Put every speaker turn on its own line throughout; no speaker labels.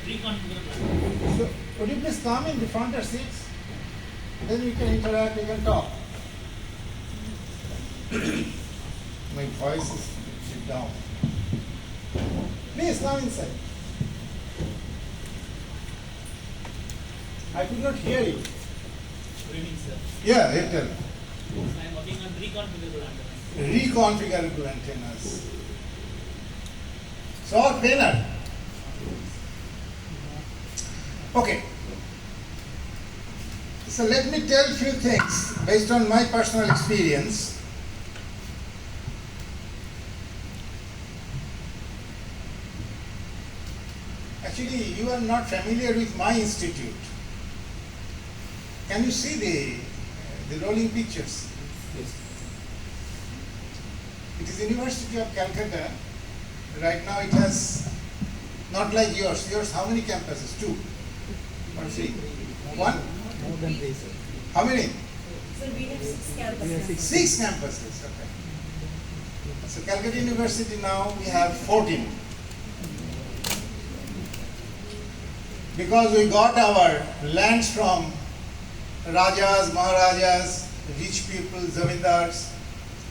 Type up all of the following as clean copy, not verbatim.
Reconfigure plan.
So, would you please come in the front seats? Then we can interact, we can talk. My voice is a bit down. Please come inside. I could not hear you.
Good evening, sir.
Yeah, you tell.
I am working on reconfigurable antennas.
Reconfigurable antennas. So, all planar. Okay. So let me tell a few things based on my personal experience. Actually, you are not familiar with my institute. Can you see the rolling pictures?
Yes.
It is University of Calcutta. Right now it has, not like yours. Yours, how many campuses? 2 or 3? 1?
More than 3, sir.
How many?
So we have 6 campuses.
We have 6.
6 campuses. Okay. So Calcutta University now we have 14. Because we got our lands from Rajas, Maharajas, rich people, zamindars,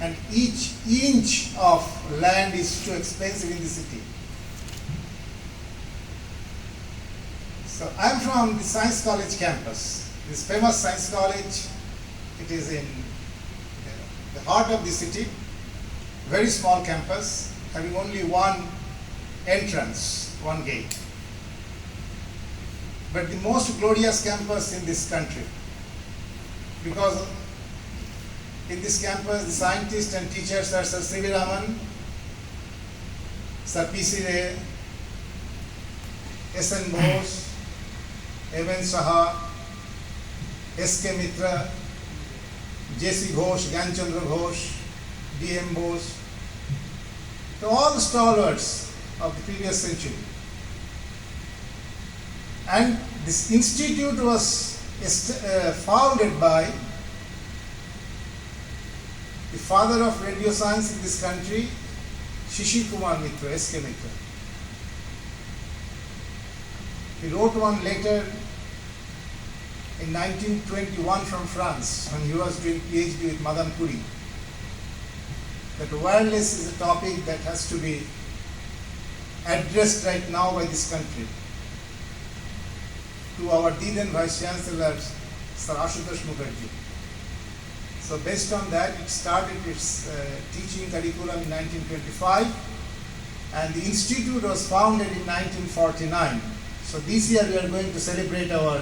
and each inch of land is too expensive in the city. So I am from the Science College campus. This famous Science College, it is in the heart of the city, very small campus, having only one entrance, one gate. But the most glorious campus in this country, because in this campus the scientists and teachers are Sir C.V. Raman, Sir P.C. Ray, S.N. Bose, M.N. Saha, S.K. Mitra, J.C. Ghosh, Gyanchandra Ghosh, D.M. Bose, to all the stalwarts of the previous century. And this institute was founded by the father of radio science in this country, Shishi Kumar Mitra, S.K. Mitra. He wrote one letter in 1921 from France when he was doing PhD with Madan Puri, that wireless is a topic that has to be addressed right now by this country. To our then Vice Chancellor, Sir Ashutosh Mukherjee. So based on that, it started its teaching curriculum in 1925, and the institute was founded in 1949. So this year we are going to celebrate our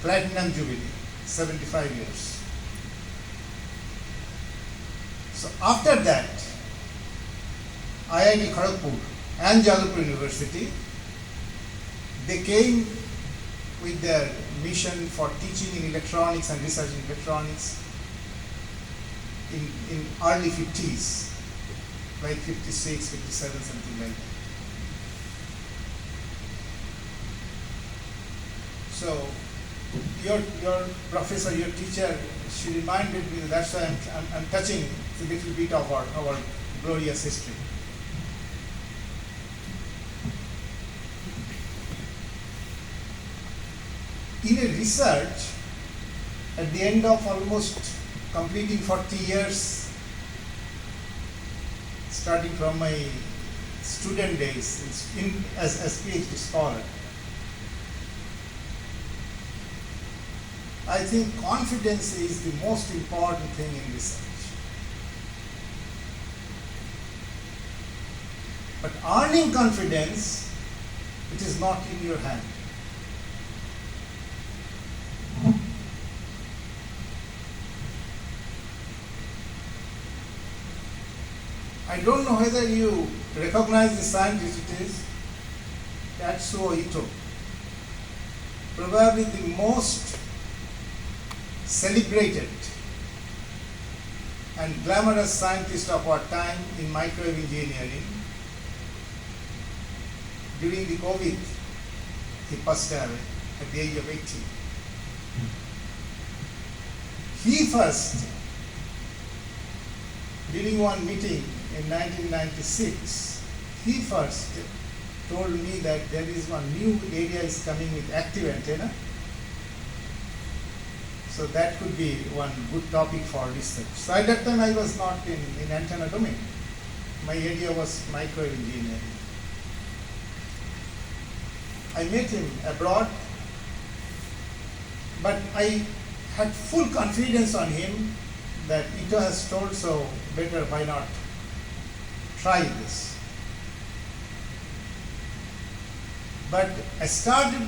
Platinum Jubilee, 75 years. So after that, IIT Kharagpur and Jadavpur University, they came with their mission for teaching in electronics and research in electronics in early 50s, like 56, 57, something like that. So your professor, your teacher, she reminded me, that's why I'm touching a little bit of our glorious history. In a research, at the end of almost completing 40 years, starting from my student days as PhD scholar, I think confidence is the most important thing in research. But earning confidence, it is not in your hand. I don't know whether you recognize the scientist it is, Tatsuo Ito. Probably the most celebrated and glamorous scientist of our time in microwave engineering. During the COVID, he passed away at the age of 80. He first, during one meeting in 1996, he first told me that there is one new area is coming with active antenna. So that could be one good topic for research. So at that time I was not in antenna domain. My area was microwave engineering. I met him abroad, but I had full confidence on him that Ito has told, so better why not try this. But I started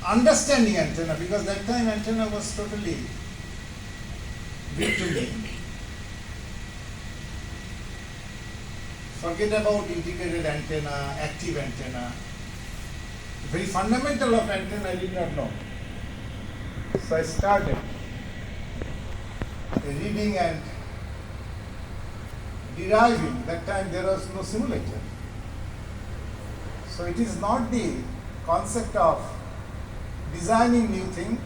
understanding antenna, because that time antenna was totally new to me. Forget about integrated antenna, active antenna. The very fundamental of antenna I did not know. So I started reading and deriving. That time there was no simulator. So it is not the concept of designing new thing,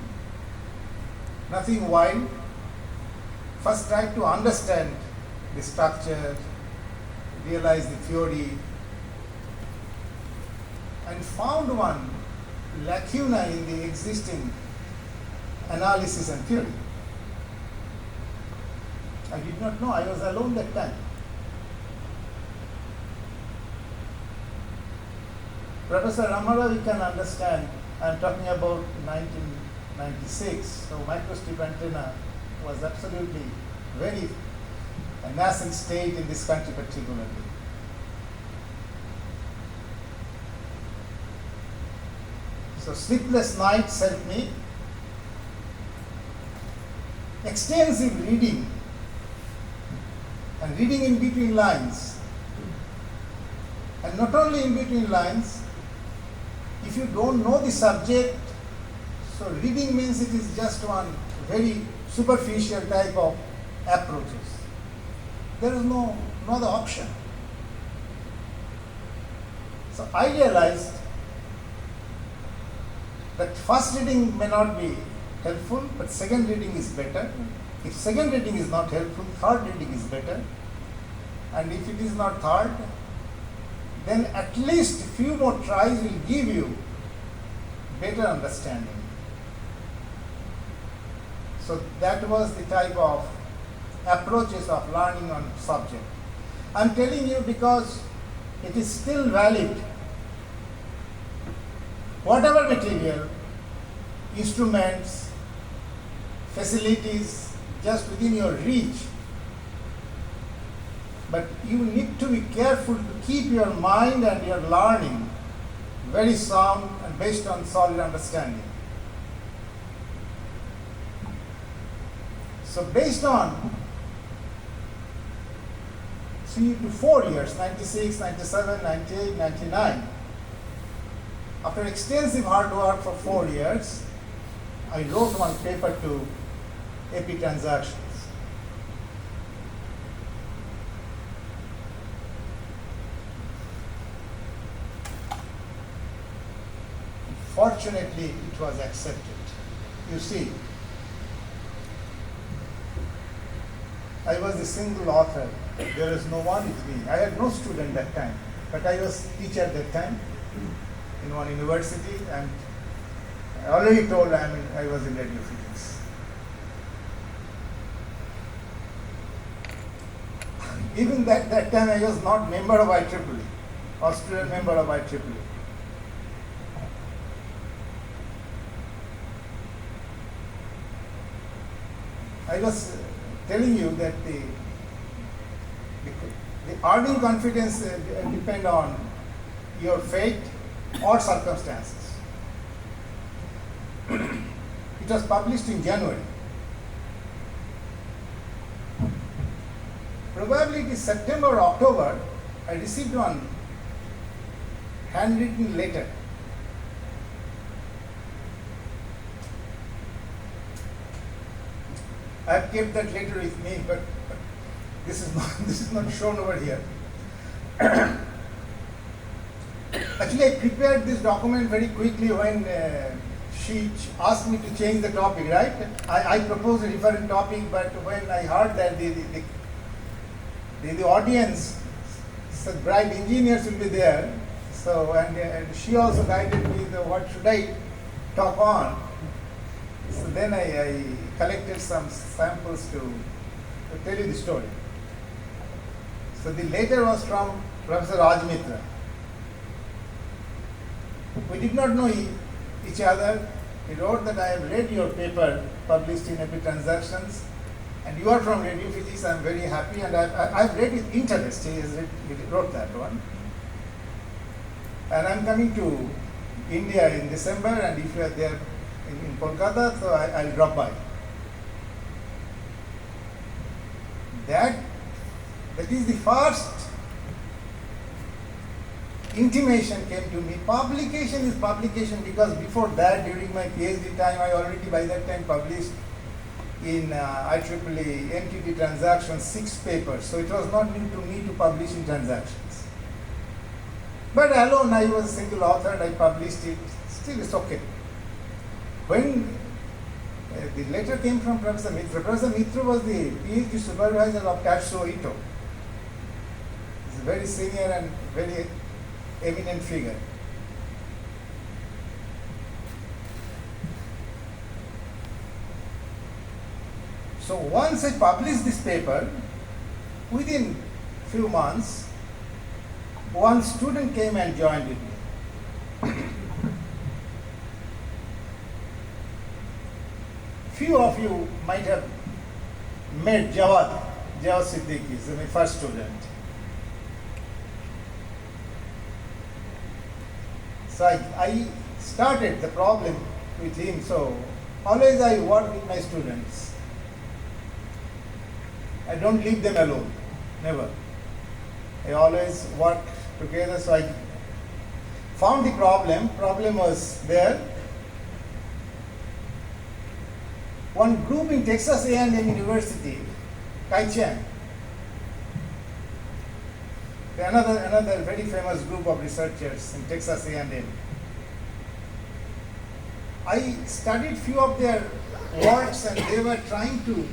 nothing wild. First try to understand the structure, realize the theory, and found one lacuna in the existing analysis and theory. I did not know, I was alone that time. Professor Ramara, we can understand, I am talking about 1996, so microstrip antenna was absolutely very nascent state in this country particularly. So sleepless nights helped me. Extensive reading and reading in between lines. And not only in between lines, if you don't know the subject, so reading means it is just one very superficial type of approaches. There is no other option. So I realized that first reading may not be helpful, but second reading is better. If second reading is not helpful, third reading is better. And if it is not third, then at least a few more tries will give you better understanding. So that was the type of approaches of learning on subject. I am telling you because it is still valid. Whatever material, instruments, facilities just within your reach, but you need to be careful to keep your mind and your learning very sound and based on solid understanding. So based on 3 to 4 years, 96, 97, 98, 99, after extensive hard work for 4 years, I wrote one paper to AP Transactions. Fortunately, it was accepted. You see, I was a single author. There was no one with me. I had no student that time, but I was teacher that time in one university, and I already told I was in radio physics. Even that time I was not member of IEEE, or student member of IEEE. I was telling you that the earning confidence depend on your fate or circumstances. It was published in January. Probably it is September or October, I received one handwritten letter. I have kept that letter with me, but this is not shown over here. Actually, I prepared this document very quickly when she asked me to change the topic, right? I proposed a different topic, but when I heard that the audience So bright engineers will be there. So and she also guided me the what should I talk on. So then I collected some samples to tell you the story. So the letter was from Professor Rajmitra. We did not know each other. He wrote that I have read your paper published in Epi Transactions, and you are from radio physics. I am very happy, and I've read with interest. He wrote that one. And I'm coming to India in December, and if you are there in Kolkata, so I'll drop by. That is the first intimation came to me. Publication is publication, because before that, during my PhD time, I already by that time published in IEEE NTT Transactions 6 papers. So it was not new to me to publish in Transactions. But alone, I was a single author and I published it. Still, it's okay. When the letter came from Professor Mitra. Professor Mitra was the PhD supervisor of Tatsuo Ito. He's a very senior and very eminent figure. So once I published this paper, within few months, one student came and joined with me. Few of you might have met Jawad Siddiqui, he's my first student. So I started the problem with him. So always I work with my students. I don't leave them alone, never. I always work together. So I found the problem. Problem was there. One group in Texas A&M University, Kai-Chan, another very famous group of researchers in Texas A&M. I studied few of their works, and they were trying to